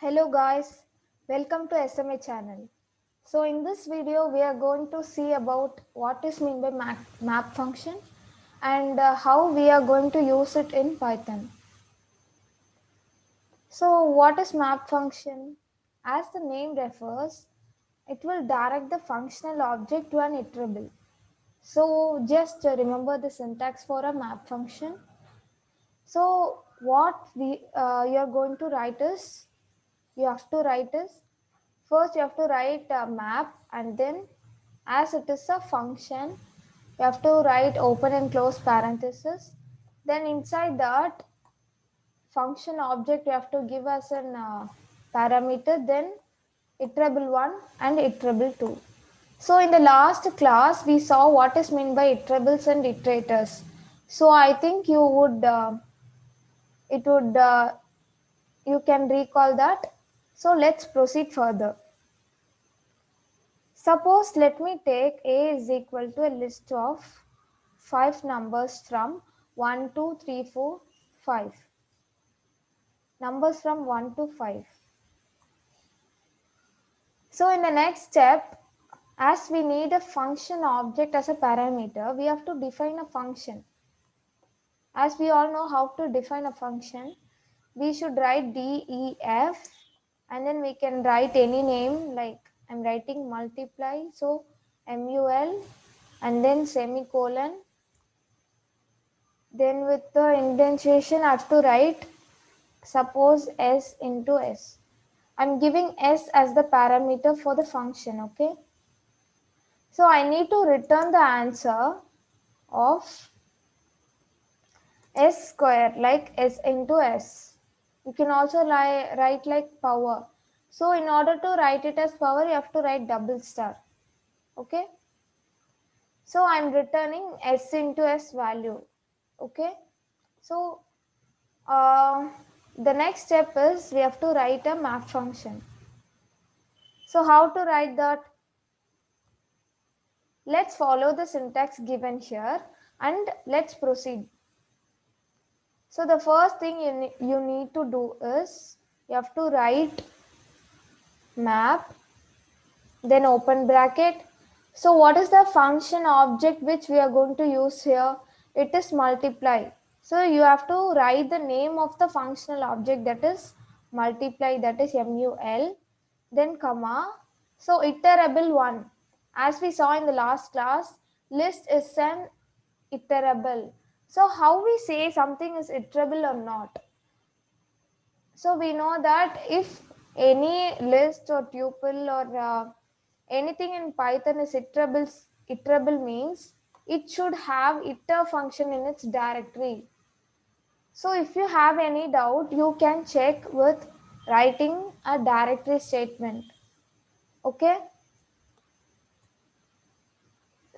Hello guys, welcome to SMA channel. So in this video we are going to see about what is mean by map function and how we are going to use it in Python. So what is map function? As the name refers, it will direct the functional object to an iterable. So just remember the syntax for a map function. So what you are going to write is you have to write is first you have to write a map, and then as it is a function you have to write open and close parenthesis. Then inside that function object you have to give us an parameter, then iterable 1 and iterable 2. So in the last class we saw what is meant by iterables and iterators. So I think you would it would you can recall that. So let's proceed further. Suppose let me take A is equal to a list of 5 numbers from 1, 2, 3, 4, 5. Numbers from 1 to 5. So in the next step, as we need a function object as a parameter, we have to define a function. As we all know how to define a function, we should write def, and then we can write any name, like I'm writing multiply, so mul, and then semicolon. Then with the indentation I have to write suppose s into s. I'm giving s as the parameter for the function, okay? So I need to return the answer of s square, like s into s. You can also write like power. So in order to write it as power, you have to write double star, okay? So I'm returning s into s value, okay? So uh, the next step is we have to write a map function. So how to write that? Let's follow the syntax given here and let's proceed. So the first thing you need to do is you have to write map, then open bracket. So what is the function object which we are going to use here? It is multiply. So you have to write the name of the functional object, that is multiply, that is mul, then comma. So iterable 1. As we saw in the last class, list is an iterable. So how we say something is iterable or not? So we know that if any list or tuple or anything in Python is iterable means it should have iter function in its directory. So if you have any doubt, you can check with writing a directory statement. Okay.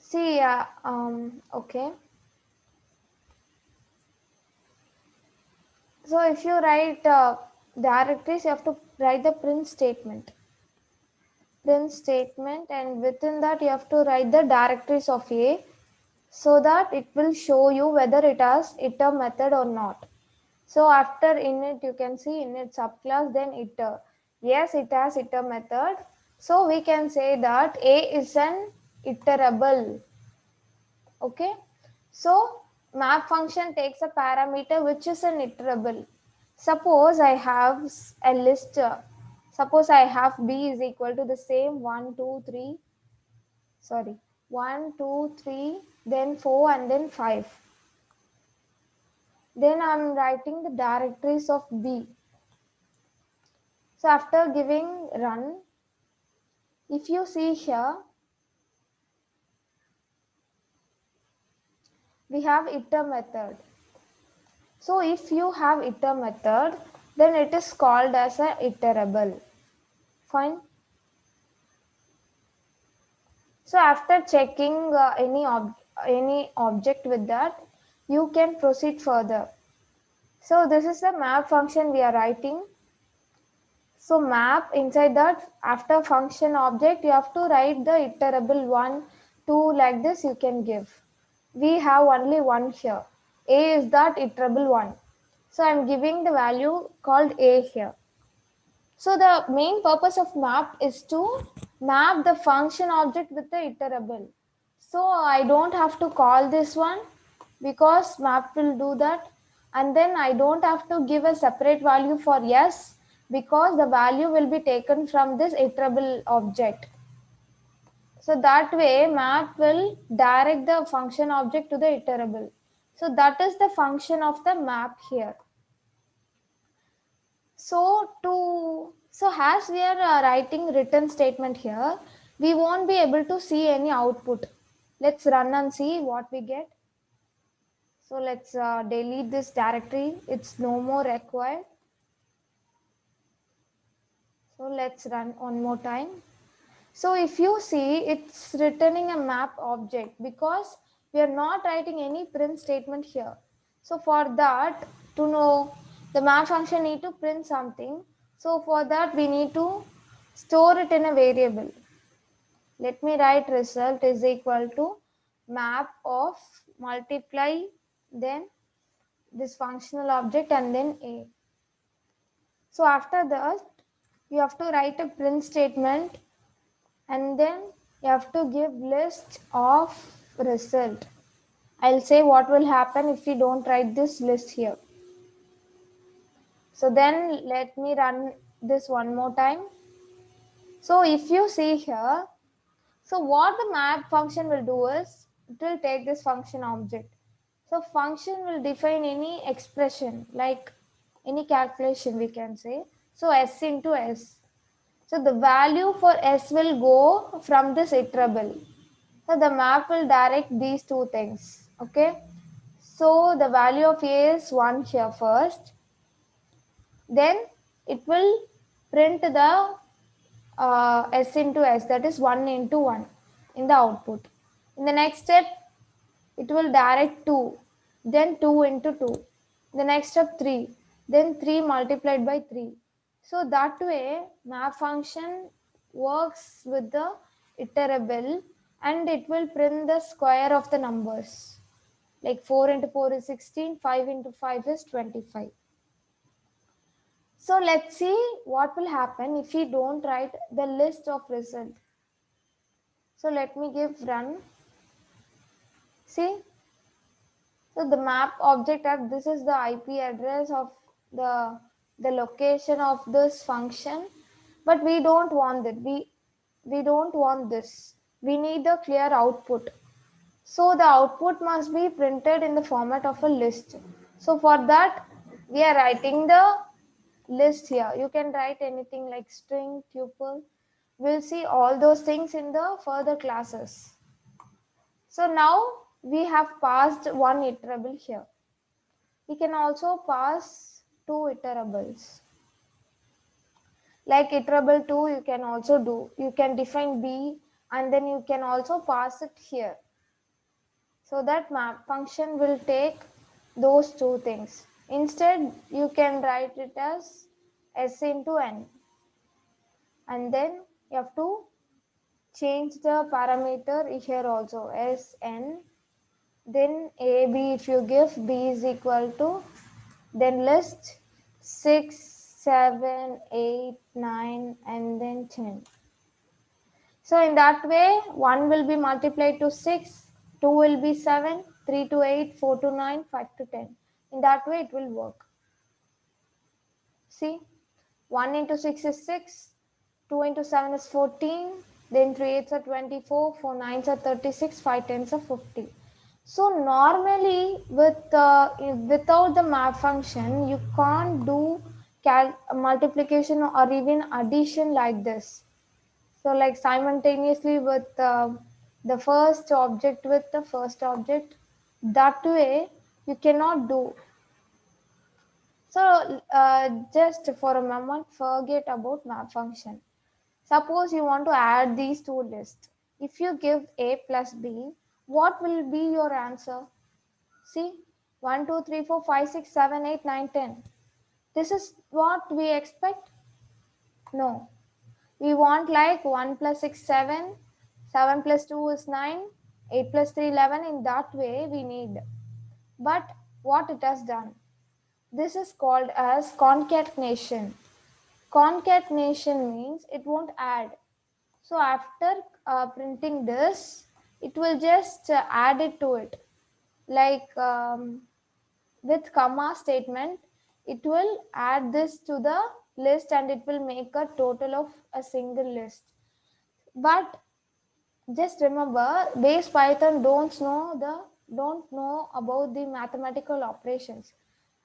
See, okay. So if you write directories, you have to write the print statement, and within that you have to write the directories of A, so that it will show you whether it has iter method or not. So after init, you can see init subclass, then iter. Yes, it has iter method. So we can say that A is an iterable. Okay. So map function takes a parameter which is an iterable. Suppose I have a list. Suppose I have B is equal to the same 1, 2, 3. Sorry, 1, 2, 3, then 4, and then 5. Then I'm writing the directories of B. So after giving run, if you see here, we have iter method. So if you have iter method, then it is called as a iterable. Fine. So after checking any object with that, you can proceed further. So this is the map function we are writing. So map, inside that after function object you have to write the iterable 1, 2, like this you can give. We have only one here. A is that iterable 1. So I am giving the value called A here. So the main purpose of map is to map the function object with the iterable. So I don't have to call this one because map will do that, and then I don't have to give a separate value for yes because the value will be taken from this iterable object. So that way map will direct the function object to the iterable. So that is the function of the map here. So as we are writing return statement here, we won't be able to see any output. Let's run and see what we get. So let's delete this directory. It's no more required. So let's run one more time. So if you see, it's returning a map object because we are not writing any print statement here. So for that, to know the map function need to print something. So for that, we need to store it in a variable. Let me write result is equal to map of multiply, then this functional object and then a. So after that, you have to write a print statement and then you have to give list of result. I'll say what will happen if we don't write this list here. So then let me run this one more time. So if you see here, so what the map function will do is it will take this function object. So function will define any expression like any calculation we can say. So s into s. So the value for s will go from this iterable. So the map will direct these two things. Okay. So the value of a is 1 here first. Then it will print the s into s, that is 1 into 1 in the output. In the next step, it will direct 2, then 2 into 2. The next step 3, then 3 multiplied by 3. So that way map function works with the iterable and it will print the square of the numbers. Like 4 into 4 is 16, 5 into 5 is 25. So let's see what will happen if we don't write the list of result. So let me give run. See, so the map object at this is the IP address of the location of this function, but we don't want that. We don't want this. We need the clear output. So the output must be printed in the format of a list. So for that, we are writing the list here. You can write anything like string, tuple. We'll see all those things in the further classes. So now we have passed one iterable here. We can also pass two iterables. Like iterable 2, you can also do. You can define B and then you can also pass it here. So that map function will take those two things. Instead, you can write it as s into n. And then you have to change the parameter here also, sn. Then ab, if you give b is equal to, then list 6, 7, 8, 9, and then 10. So in that way, 1 will be multiplied to 6, 2 will be 7, 3 to 8, 4 to 9, 5 to 10. In that way, it will work. See, 1 into 6 is 6, 2 into 7 is 14, then 3 8s are 24, 4 9s are 36, 5 10s are 50. So normally without the map function, you can't do multiplication or even addition like this. So like simultaneously with the first object with the first object, that way you cannot do. So just for a moment, forget about map function. Suppose you want to add these two lists. If you give a plus b, what will be your answer? See, 1, 2, 3, 4, 5, 6, 7, 8, 9, 10. This is what we expect? No. We want like 1 plus 6, 7, 7 plus 2 is 9, 8 plus 3, 11. In that way we need. But what it has done? This is called as concatenation. Concatenation means it won't add. So after printing this, it will just add it to it. Like with comma statement, it will add this to the list and it will make a total of a single list. But just remember, base Python don't know about the mathematical operations.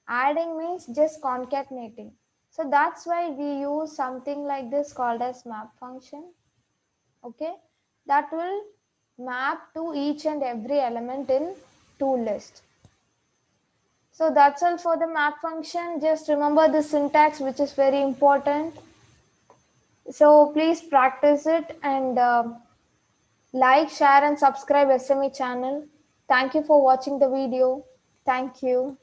Adding means just concatenating. So that's why we use something like this called as map function. Okay, that will map to each and every element in two list. So that's all for the map function. Just remember the syntax, which is very important. So please practice it and like, share and subscribe SME channel. Thank you for watching the video. Thank you.